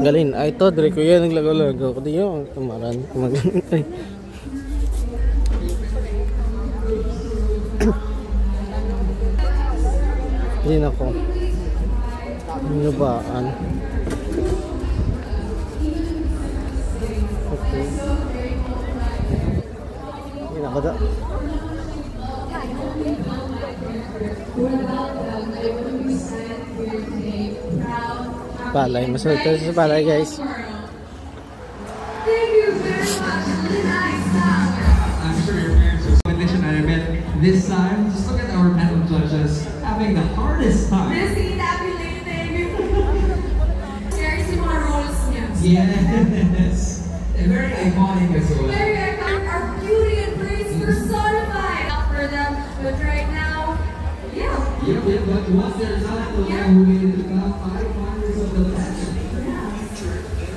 Galin, ay ito, dire ko yan, naglagaw-lagaw ko din yung kamaran. Hindi na ko. Nabaan. Okay. Hindi na ko da. Palay, masunod tayo sa palay guys. I'm sure your parents will condition I bet this time. Just look at our panel judges having the hardest time. Busy tabulating. There's yung mga roles niya. Yes. And very iconic as well. Very iconic. Our beauty and grace personified. Not for them, but right now, yeah. Yep, but once they're not the one who made it to the top 5 finals of the match. Yeah.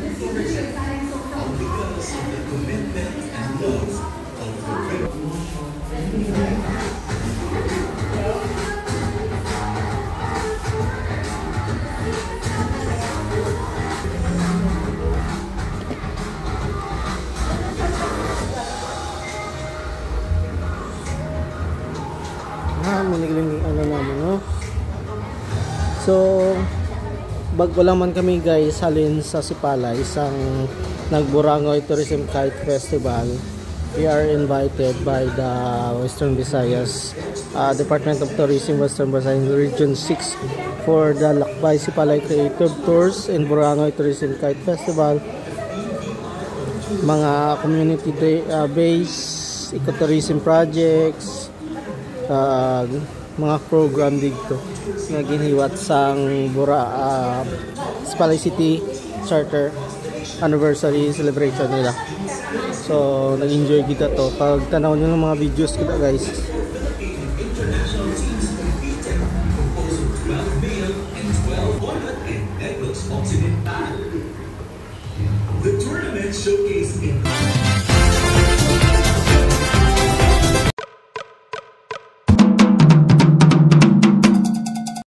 This is really exciting. So proud. Because of the commitment and love of the Red Manigaling ano naman, no? So, bago lang man kami guys halin sa Sipalay, isang Nagburangoy Tourism Kite Festival. We are invited by the Western Visayas Department of Tourism, Western Visayas Region 6 for the Lakbay Sipalay Creative Tours and Burangoy Tourism Kite Festival. Mga community-based ecotourism projects, mga program dito na giniwat sang Sipalay City Charter anniversary celebration nila. So nag-enjoy kita to pag tanaw nyo ng mga videos kita guys. The tournament showcased in